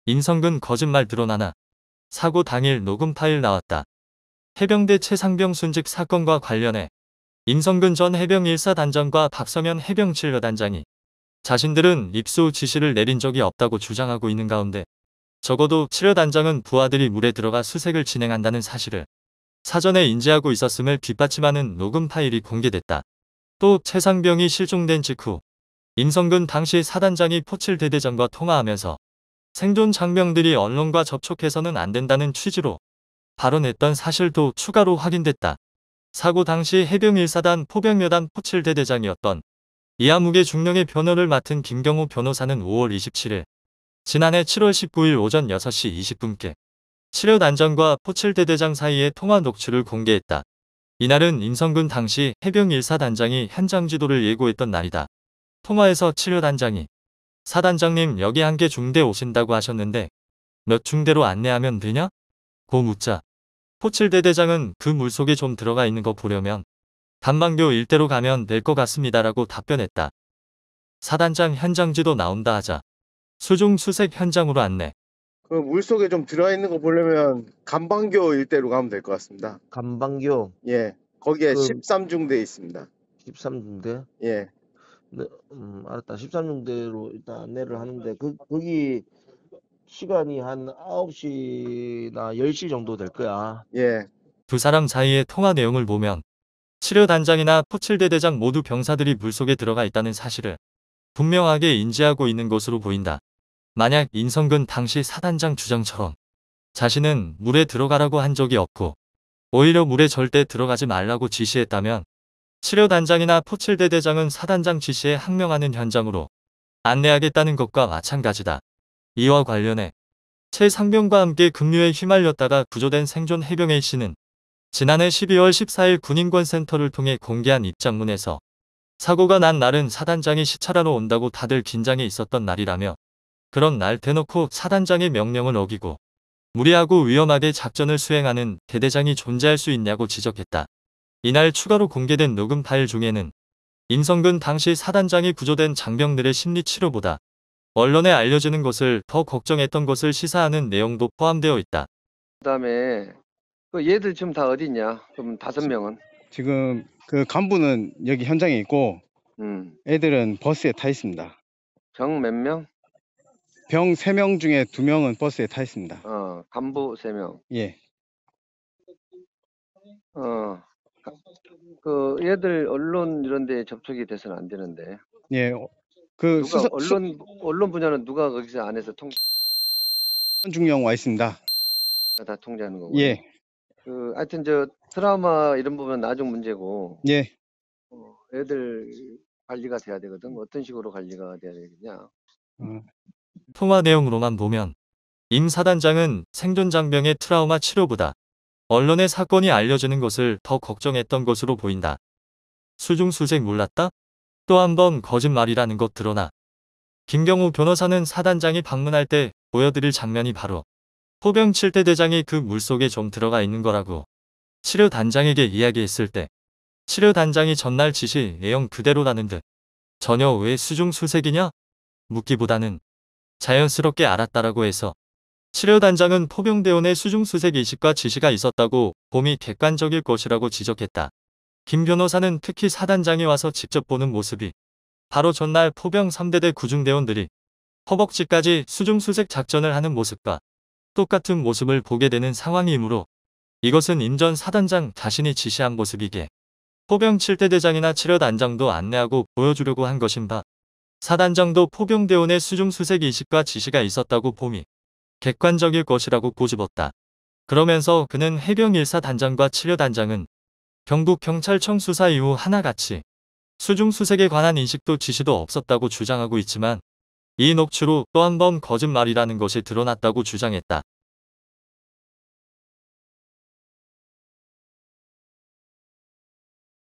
임성근 거짓말 드러나나. 사고 당일 녹음 파일 나왔다. 해병대 최상병 순직 사건과 관련해 임성근 전 해병 1사 단장과 박성현 해병 7여 단장이 자신들은 입수 지시를 내린 적이 없다고 주장하고 있는 가운데 적어도 7여 단장은 부하들이 물에 들어가 수색을 진행한다는 사실을 사전에 인지하고 있었음을 뒷받침하는 녹음 파일이 공개됐다. 또 최상병이 실종된 직후 임성근 당시 사단장이 포칠대대장과 통화하면서 생존 장병들이 언론과 접촉해서는 안 된다는 취지로 발언했던 사실도 추가로 확인됐다. 사고 당시 해병 1사단 포병여단 포칠대대장이었던 이하무게 중령의 변호를 맡은 김경호 변호사는 5월 27일 지난해 7월 19일 오전 6시 20분께 7여 단장과 포칠대대장 사이의 통화 녹취를 공개했다. 이날은 임성근 당시 해병 1사 단장이 현장 지도를 예고했던 날이다. 통화에서 7여 단장이 사단장님 여기 한개 중대 오신다고 하셨는데 몇 중대로 안내하면 되냐? 고 묻자 포칠대대장은 그 물속에 좀 들어가 있는 거 보려면 단방교 일대로 가면 될 것 같습니다라고 답변했다. 사단장 현장 지도 나온다 하자 수중 수색 현장으로 안내. 그 물속에 좀 들어있는 거 보려면 간방교 일대로 가면 될 것 같습니다. 간방교 예, 거기에 그 13중대 있습니다. 13중대. 예, 네, 알았다. 13중대로 일단 안내를 하는데 거기 시간이 한 9시나 10시 정도 될 거야. 예, 두 사람 사이의 통화 내용을 보면 7여 단장이나 포칠대대장 모두 병사들이 물속에 들어가 있다는 사실을 분명하게 인지하고 있는 것으로 보인다. 만약 임성근 당시 사단장 주장처럼 자신은 물에 들어가라고 한 적이 없고 오히려 물에 절대 들어가지 말라고 지시했다면 7여 단장이나 포칠대대장은 사단장 지시에 항명하는 현장으로 안내하겠다는 것과 마찬가지다. 이와 관련해 최상병과 함께 급류에 휘말렸다가 구조된 생존 해병 A씨는 지난해 12월 14일 군인권센터를 통해 공개한 입장문에서 사고가 난 날은 사단장이 시찰하러 온다고 다들 긴장해 있었던 날이라며 그런 날 대놓고 사단장의 명령을 어기고 무리하고 위험하게 작전을 수행하는 대대장이 존재할 수 있냐고 지적했다. 이날 추가로 공개된 녹음 파일 중에는 임성근 당시 사단장이 구조된 장병들의 심리 치료보다 언론에 알려지는 것을 더 걱정했던 것을 시사하는 내용도 포함되어 있다. 그다음에 그 얘들 지금 다 어디 있냐? 그럼 5명은? 지금 그 간부는 여기 현장에 있고 애들은 버스에 타 있습니다. 병 몇 명? 병 3명 중에 2명은 버스에 타 있습니다. 간부 3명. 예. 그 얘들 언론 이런 데 접촉이 돼서는 안 되는데. 예. 그 누가 언론 분야는 누가 거기서 안에서 중령 와 있습니다. 다 통제하는 거고. 예. 그 하여튼 저 트라우마 이런 부분은 나중 문제고. 예. 애들 관리가 돼야 되거든. 어떤 식으로 관리가 돼야 되겠냐. 통화 내용으로만 보면 임 사단장은 생존 장병의 트라우마 치료보다 언론에 사건이 알려지는 것을 더 걱정했던 것으로 보인다. 수중 수색 몰랐다? 또 한 번 거짓말이라는 것 드러나. 김경호 변호사는 사단장이 방문할 때 보여드릴 장면이 바로 포병 7대 대장이 그 물속에 좀 들어가 있는 거라고 7여 단장에게 이야기했을 때 7여 단장이 전날 지시 내용 그대로라는 듯 전혀 왜 수중 수색이냐? 묻기보다는 자연스럽게 알았다라고 해서 7여 단장은 포병대원의 수중 수색 의식과 지시가 있었다고 봄이 객관적일 것이라고 지적했다. 김 변호사는 특히 사단장이 와서 직접 보는 모습이 바로 전날 포병 3대대 구중대원들이 허벅지까지 수중 수색 작전을 하는 모습과 똑같은 모습을 보게 되는 상황이므로 이것은 임 전 사단장 자신이 지시한 모습이기에 포병 7대 대장이나 7여 단장도 안내하고 보여주려고 한 것인 바 사단장도 포병대원의 수중 수색 의식과 지시가 있었다고 봄이 객관적일 것이라고 꼬집었다. 그러면서 그는 해병 1사 단장과 7여 단장은 경북경찰청 수사 이후 하나같이 수중 수색에 관한 인식도 지시도 없었다고 주장하고 있지만 이 녹취로 또 한 번 거짓말이라는 것이 드러났다고 주장했다.